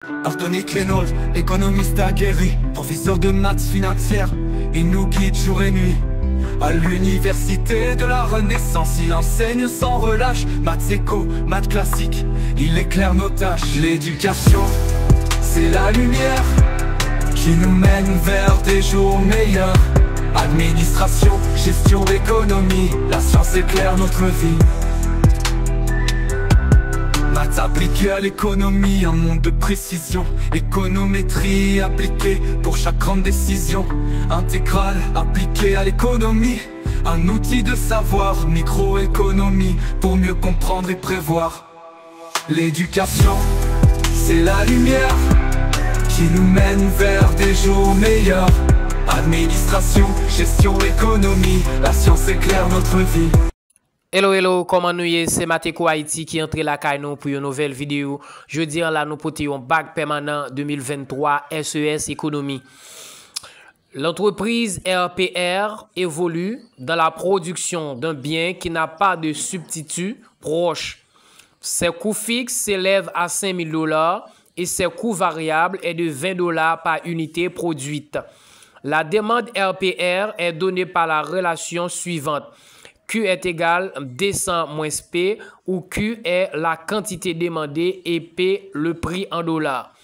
Artonique Renault, économiste aguerri, professeur de maths financière, il nous guide jour et nuit. À l'université de la Renaissance, il enseigne sans relâche, maths éco, maths classique, il éclaire nos tâches. L'éducation, c'est la lumière qui nous mène vers des jours meilleurs. Administration, gestion, économie, la science éclaire notre vie. Maths appliquées à l'économie, un monde de précision. Économétrie appliquée pour chaque grande décision. Intégrale appliquée à l'économie, un outil de savoir. Microéconomie pour mieux comprendre et prévoir. L'éducation, c'est la lumière qui nous mène vers des jours meilleurs. Administration, gestion, économie, la science éclaire notre vie. Hello, comment nous y est? C'est Mateko Haïti qui entre la caille nous pour une nouvelle vidéo. Jeudi, là, nous portons un bac permanent 2023 SES économie. L'entreprise RPR évolue dans la production d'un bien qui n'a pas de substitut proche. Ses coûts fixes s'élèvent à 5 000 $ et ses coûts variables est de 20 $ par unité produite. La demande RPR est donnée par la relation suivante. Q est égal D100 moins P, où Q est la quantité demandée et P le prix en dollars.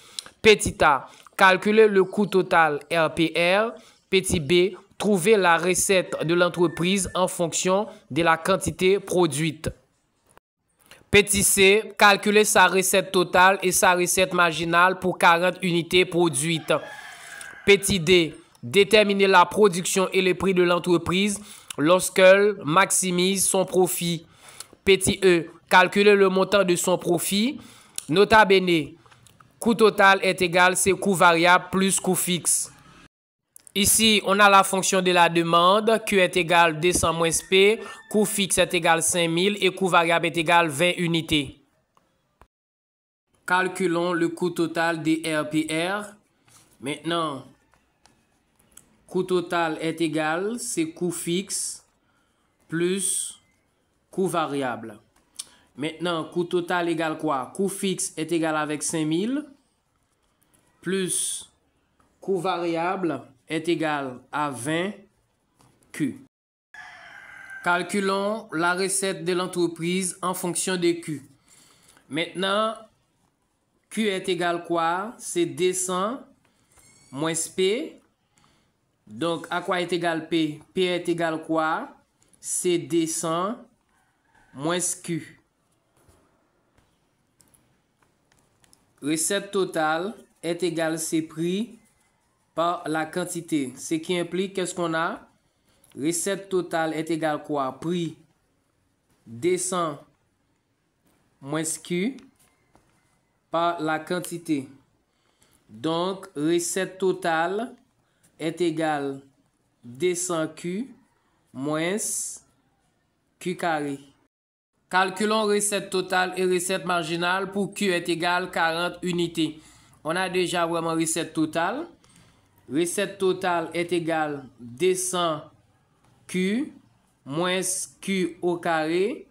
Petit a, calculer le coût total RPR. Petit b, trouver la recette de l'entreprise en fonction de la quantité produite. Petit c, calculer sa recette totale et sa recette marginale pour 40 unités produites. Petit d, déterminer la production et le prix de l'entreprise lorsqu'elle maximise son profit. Petit e, calculer le montant de son profit. Nota bene, coût total est égal c'est coût variable plus coût fixe. Ici, on a la fonction de la demande. Q est égal D100 moins P. Coût fixe est égal 5000 et coût variable est égal 20 unités. Calculons le coût total des RPR. Maintenant, coût total est égal, c'est coût fixe plus coût variable. Maintenant, coût total égale quoi? Coût fixe est égal avec 5000 plus coût variable est égal à 20 Q. Calculons la recette de l'entreprise en fonction de Q. Maintenant, Q est égal quoi? C'est D100 moins P. Donc, à quoi est égal P? P est égal quoi? C'est D100 moins Q. Recette totale est égale c'est prix par la quantité. Ce qui implique, qu'est-ce qu'on a? Recette totale est égale quoi? Prix D100 moins Q par la quantité. Donc, recette totale est égal D100Q moins Q carré. Calculons recette totale et recette marginale pour Q est égal 40 unités. On a déjà vraiment recette totale. Recette totale est égal D100Q moins Q au carré.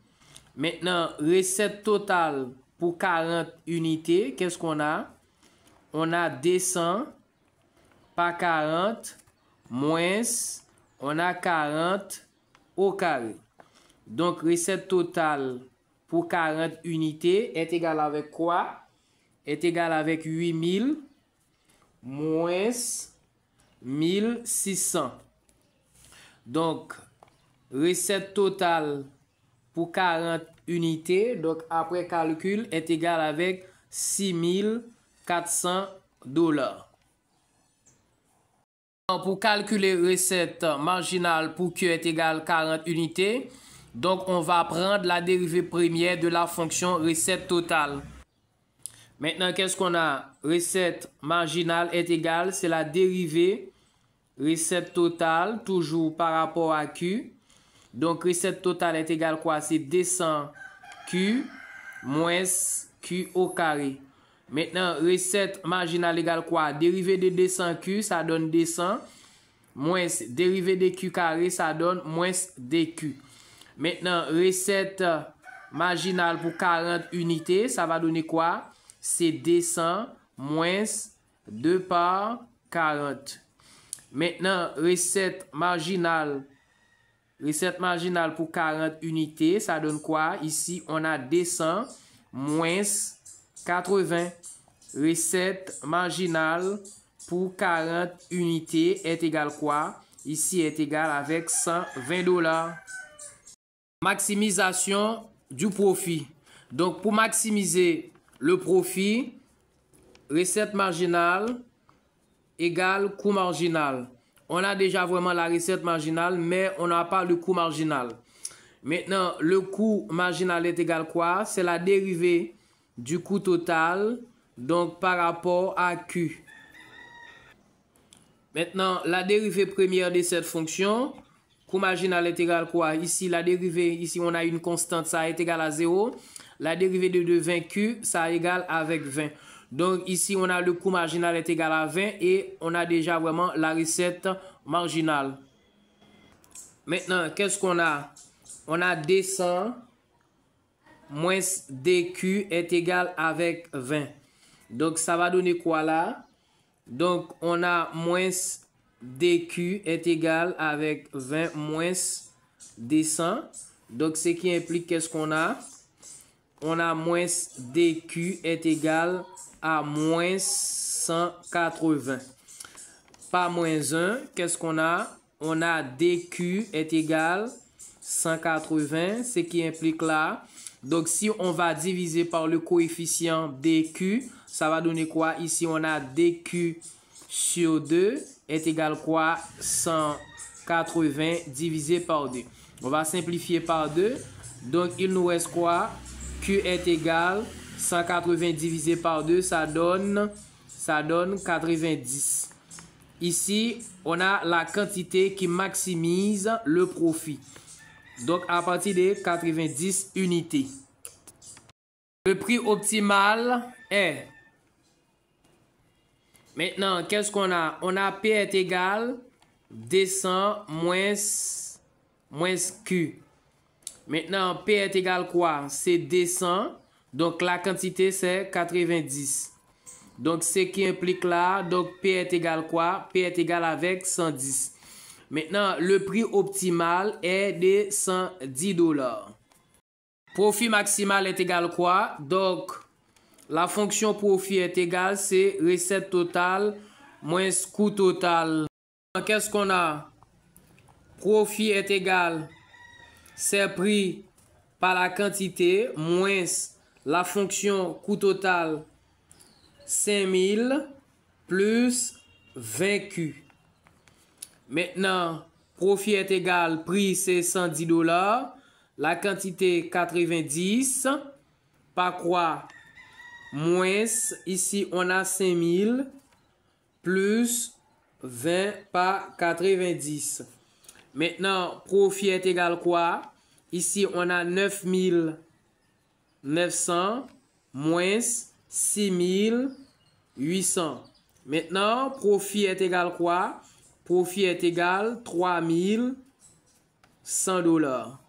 Maintenant, recette totale pour 40 unités, qu'est-ce qu'on a? On a D100 par 40 moins on a 40 au carré. Donc recette totale pour 40 unités est égale avec quoi? Est égale avec 8000 moins 1600. Donc recette totale pour 40 unités, donc après calcul, est égale avec 6400 $. Pour calculer recette marginale pour Q est égal 40 unités, donc on va prendre la dérivée première de la fonction recette totale. Maintenant, qu'est-ce qu'on a? Recette marginale est égale, c'est la dérivée recette totale, toujours par rapport à Q. Donc, recette totale est égale quoi? C'est D100Q moins Q au carré. Maintenant, recette marginale égale quoi? Dérivée de D100Q, ça donne D100. Moins dérivée de Q carré, ça donne moins DQ. Maintenant, recette marginale pour 40 unités, ça va donner quoi? C'est D100 moins 2 par 40. Maintenant, recette marginale. Recette marginale pour 40 unités, ça donne quoi? Ici, on a 200 moins 80. Recette marginale pour 40 unités est égal quoi? Ici est égal avec 120 $. Maximisation du profit. Donc, pour maximiser le profit, recette marginale égale coût marginal. On a déjà vraiment la recette marginale, mais on n'a pas le coût marginal. Maintenant, le coût marginal est égal quoi? C'est la dérivée du coût total, donc par rapport à Q. Maintenant, la dérivée première de cette fonction, coût marginal est égal quoi? Ici, la dérivée, ici on a une constante, ça est égal à 0. La dérivée de 20Q, ça est égal avec 20. Donc ici, on a le coût marginal est égal à 20 et on a déjà vraiment la recette marginale. Maintenant, qu'est-ce qu'on a? On a 200 moins DQ est égal avec 20. Donc ça va donner quoi là? Donc on a moins DQ est égal avec 20 moins 200. Donc ce qui implique qu'est-ce qu'on a? On a moins DQ est égal à moins 180. Par moins 1, qu'est-ce qu'on a? On a DQ est égal 180, ce qui implique là. Donc, si on va diviser par le coefficient DQ, ça va donner quoi? Ici, on a DQ sur 2 est égal quoi? 180 divisé par 2. On va simplifier par 2. Donc, il nous reste quoi? Q est égal 180 divisé par 2, ça donne 90. Ici, on a la quantité qui maximise le profit. Donc, à partir de 90 unités. Le prix optimal est... Maintenant, qu'est-ce qu'on a? On a P est égal 200 moins Q. Maintenant, P est égal quoi? C'est 200. Donc, la quantité, c'est 90. Donc, ce qui implique là, donc P est égal quoi? P est égal avec 110. Maintenant, le prix optimal est de 110 $. Profit maximal est égal quoi? Donc, la fonction profit est égale, c'est recette totale moins coût total. Qu'est-ce qu'on a? Profit est égal, c'est pris par la quantité moins la fonction coût total 5000 plus 20Q. Maintenant, profit est égal, prix c'est 110 $, la quantité 90, par quoi? Moins, ici on a 5000 plus 20 par 90. Maintenant, profit est égal quoi? Ici on a 9900 moins 6800. Maintenant, profit est égal quoi? Profit est égal 3100 $.